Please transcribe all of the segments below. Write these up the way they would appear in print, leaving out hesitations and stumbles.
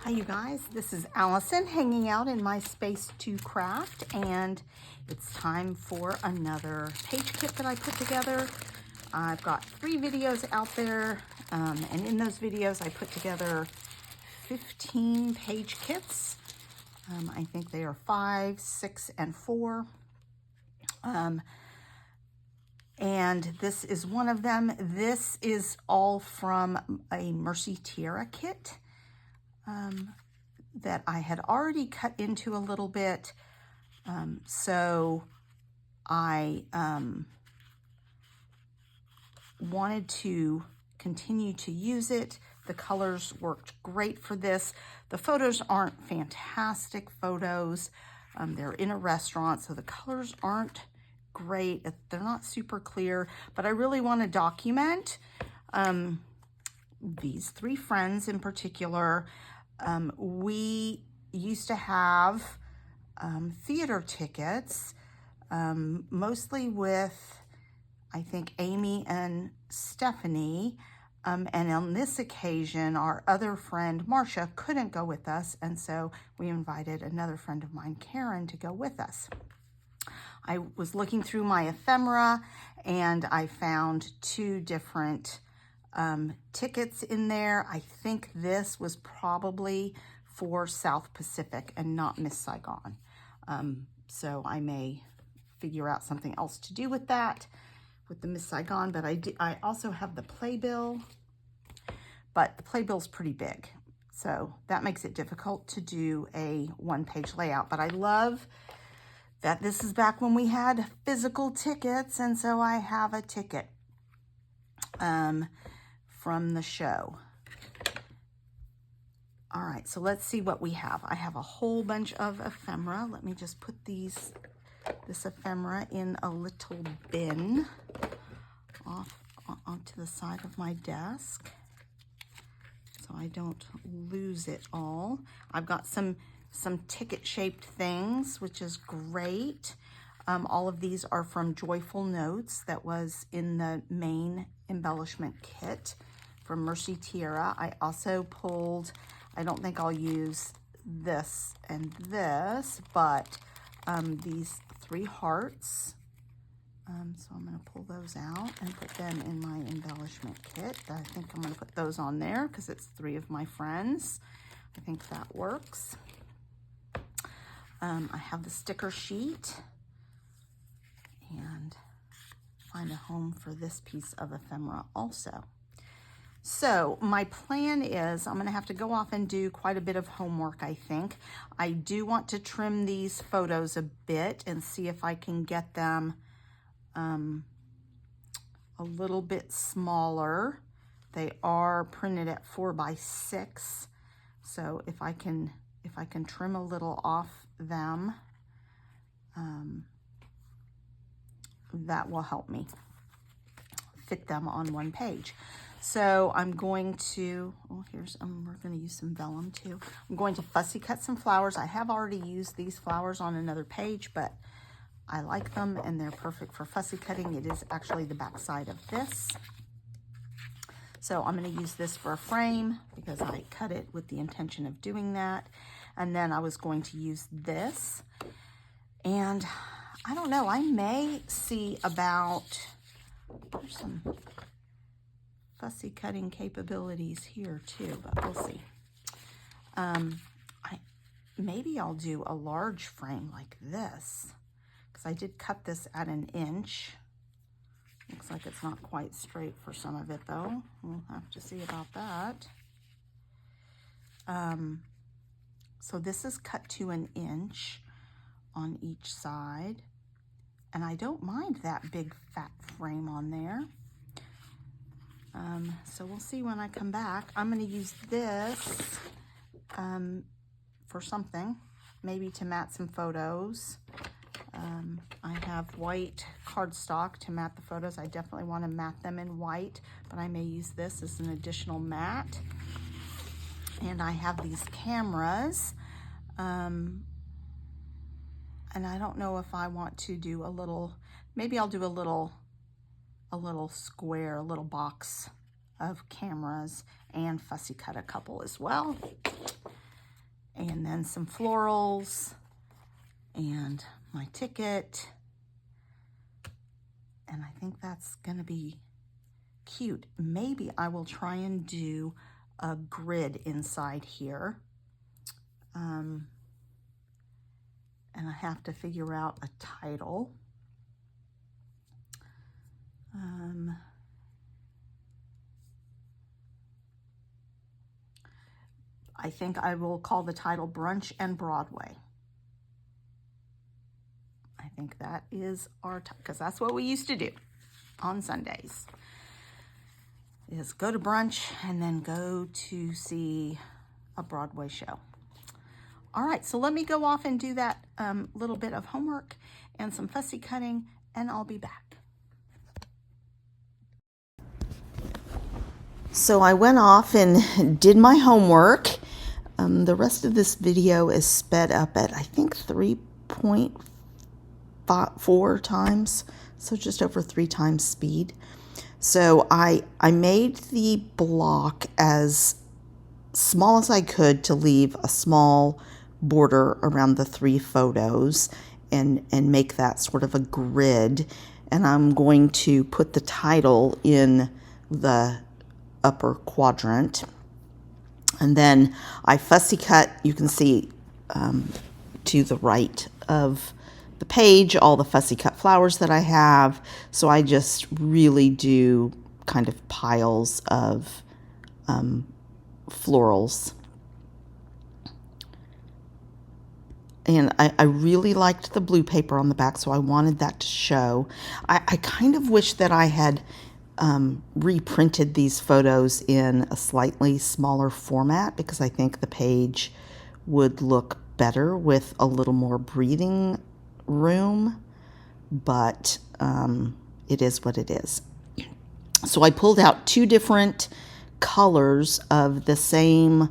Hi you guys, this is Allison hanging out in my space to craft, and it's time for another page kit that I put together. I've got 3 videos out there, and in those videos I put together 15 page kits. I think they are 5, 6, and 4. And this is one of them. This is all from a Mercy Tiara Kit that I had already cut into a little bit. So I wanted to continue to use it. The colors worked great for this. The photos aren't fantastic photos. They're in a restaurant, so the colors aren't great. They're not super clear, but I really want to document these 3 friends in particular. We used to have theater tickets, mostly with, I think, Amy and Stephanie. And on this occasion, our other friend, Marcia, couldn't go with us. And so we invited another friend of mine, Karen, to go with us. I was looking through my ephemera and I found 2 different tickets in there. I think this was probably for South Pacific and not Miss Saigon. So I may figure out something else to do with that, with the Miss Saigon, but I also have the playbill, but the playbill's pretty big. So that makes it difficult to do a 1-page layout, but I love that this is back when we had physical tickets, and so I have a ticket from the show. All right, so let's see what we have. I have a whole bunch of ephemera. Let me just put this ephemera in a little bin off onto the side of my desk so I don't lose it all. I've got some ticket-shaped things, which is great. All of these are from Joyful Notes that was in the main embellishment kit from Mercy Tiara. I also pulled, I don't think I'll use this and this, but these 3 hearts. So I'm going to pull those out and put them in my embellishment kit. I think I'm going to put those on there because it's 3 of my friends. I think that works. I have the sticker sheet and find a home for this piece of ephemera also. So my plan is I'm going to have to go off and do quite a bit of homework, I think. I do want to trim these photos a bit and see if I can get them a little bit smaller. They are printed at 4x6. So if I can trim a little off them, that will help me fit them on 1 page. So I'm going to, we're going to use some vellum too. I'm going to fussy cut some flowers. I have already used these flowers on another page, but I like them and they're perfect for fussy cutting. It is actually the back side of this. So I'm going to use this for a frame because I cut it with the intention of doing that. And then I was going to use this. And I don't know, I may see about, there's some fussy cutting capabilities here too, but we'll see. Maybe I'll do a large frame like this because I did cut this at 1 inch. Looks like it's not quite straight for some of it though. We'll have to see about that. So this is cut to 1 inch on each side. And I don't mind that big fat frame on there. So we'll see when I come back. I'm going to use this for something, maybe to mat some photos. I have white cardstock to mat the photos. I definitely want to mat them in white, but I may use this as an additional mat. And I have these cameras. And I don't know if I want to do a little, maybe I'll do a little square, a little box of cameras and fussy cut a couple as well. and then some florals and my ticket. And I think that's gonna be cute. Maybe I will try and do a grid inside here. And I have to figure out a title. I think I will call the title Brunch and Broadway. I think that is our, because that's what we used to do on Sundays, is go to brunch and then go to see a Broadway show. All right, so let me go off and do that little bit of homework and some fussy cutting, and I'll be back. So I went off and did my homework. The rest of this video is sped up at, I think, 3.4 times, so just over 3 times speed. So I made the block as small as I could to leave a small border around the 3 photos and make that sort of a grid. And I'm going to put the title in the upper quadrant. And then I fussy cut, you can see to the right of the page, all the fussy cut flowers that I have. So I just really do kind of piles of florals. And I really liked the blue paper on the back, so I wanted that to show. I kind of wish that I had reprinted these photos in a slightly smaller format, because I think the page would look better with a little more breathing room, but it is what it is. So I pulled out 2 different colors of the same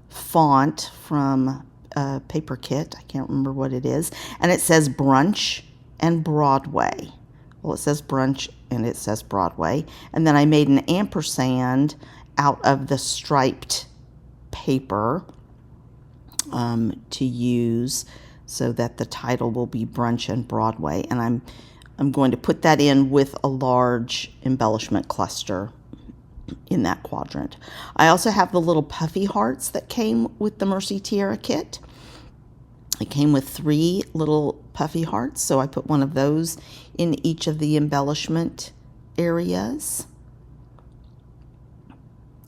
font from Paper Kit. I can't remember what it is, and it says Brunch and Broadway. Well, it says Brunch and it says Broadway, and then I made an ampersand out of the striped paper to use so that the title will be Brunch and Broadway, and I'm going to put that in with a large embellishment cluster in that quadrant. I also have the little puffy hearts that came with the Mercy Tiara Kit. It came with 3 little puffy hearts, so I put one of those in each of the embellishment areas.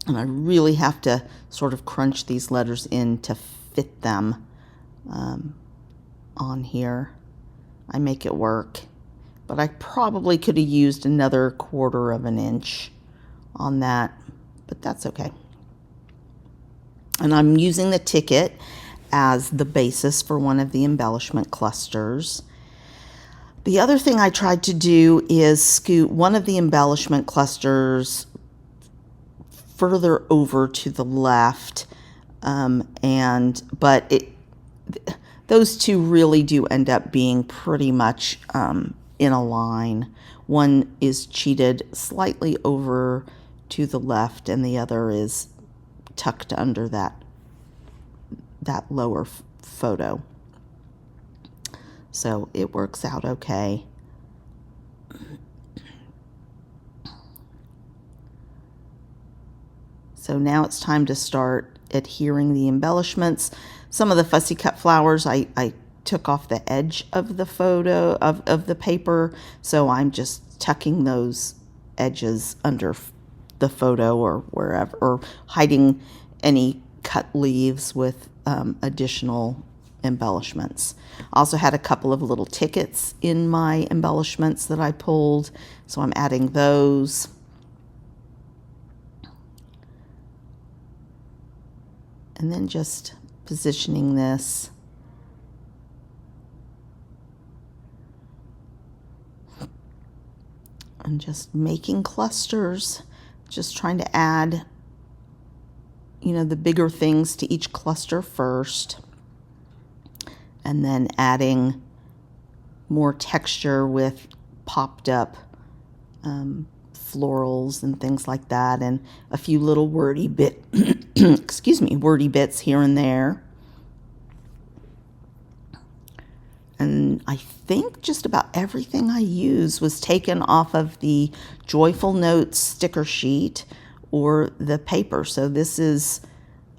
And I really have to sort of crunch these letters in to fit them on here. I make it work, but I probably could have used another 1/4 of an inch on that, but that's okay. And I'm using the ticket as the basis for one of the embellishment clusters. The other thing I tried to do is scoot one of the embellishment clusters further over to the left, but those 2 really do end up being pretty much in a line. One is cheated slightly over to the left, and the other is tucked under that lower photo. So it works out okay. So now it's time to start adhering the embellishments. Some of the fussy cut flowers I took off the edge of the photo of the paper, so I'm just tucking those edges under the photo or wherever, or hiding any cut leaves with additional embellishments. I also had a couple of little tickets in my embellishments that I pulled, so I'm adding those. And then just positioning this. And just making clusters, just trying to add, the bigger things to each cluster first, and then adding more texture with popped up florals and things like that, and a few little wordy bits here and there. And I think just about everything I use was taken off of the Joyful Notes sticker sheet or the paper. So this is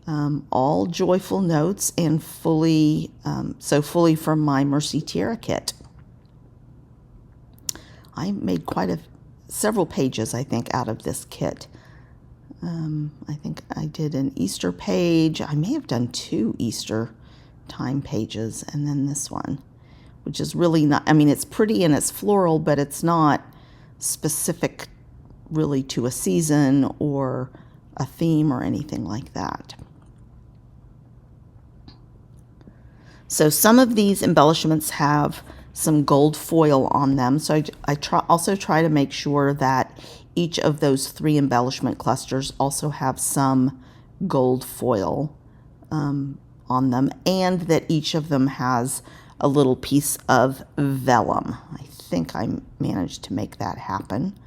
all Joyful Notes and fully from my Mercy Tiara Kit. I made several pages, I think, out of this kit. I think I did an Easter page. I may have done 2 Easter time pages, and then this one, which is really not, I mean, it's pretty and it's floral, but it's not specific really to a season or a theme or anything like that. So some of these embellishments have some gold foil on them. So I also try to make sure that each of those 3 embellishment clusters also have some gold foil on them, and that each of them has a little piece of vellum. I think I managed to make that happen.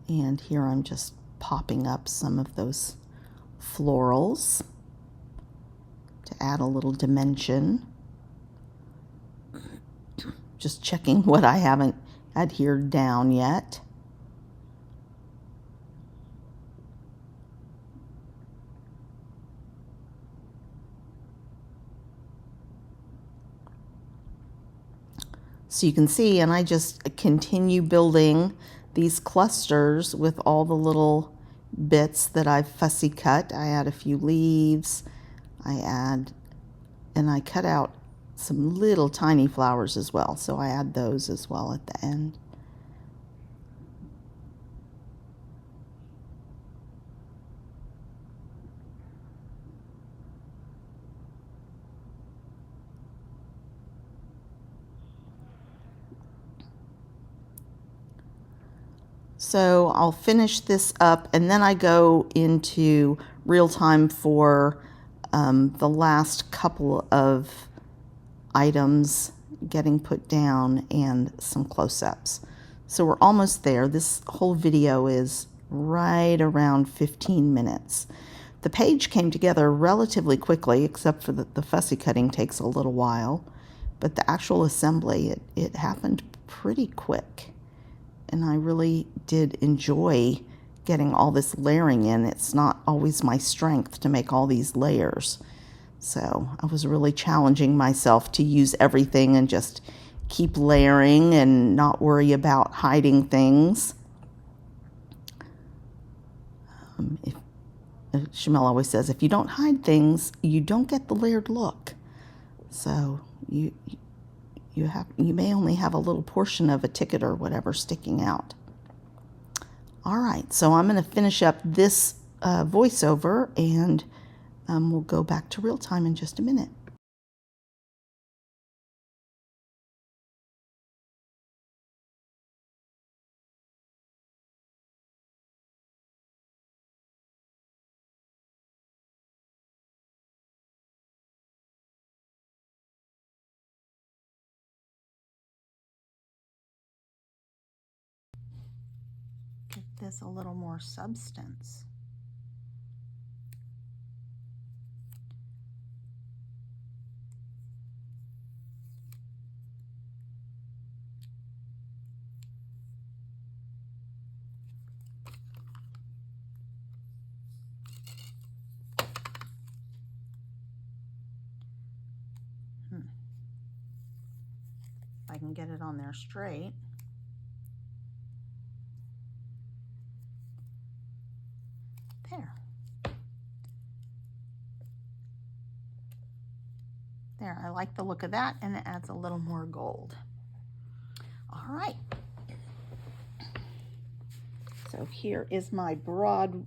And here I'm just popping up some of those florals to add a little dimension. Just checking what I haven't adhered down yet. So you can see, and I just continue building these clusters with all the little bits that I've fussy cut. I add a few leaves, and I cut out some little tiny flowers as well, so I add those as well at the end. So I'll finish this up, and then I go into real time for the last couple of items getting put down and some close-ups. So we're almost there. This whole video is right around 15 minutes. The page came together relatively quickly, except for the fussy cutting takes a little while, but the actual assembly, it happened pretty quick. And I really did enjoy getting all this layering in. It's not always my strength to make all these layers. So I was really challenging myself to use everything and just keep layering and not worry about hiding things. Shamel always says, if you don't hide things, you don't get the layered look. So you may only have a little portion of a ticket or whatever sticking out. All right, so I'm going to finish up this voiceover, and we'll go back to real time in just a minute. Give this a little more substance. If I can get it on there straight. There, I like the look of that, and it adds a little more gold. All right. So here is my Brunch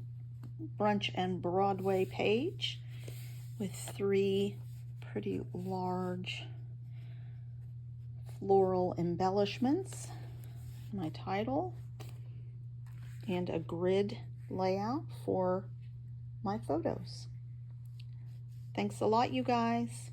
and Broadway page with 3 pretty large floral embellishments, my title, and a grid layout for my photos. Thanks a lot, you guys.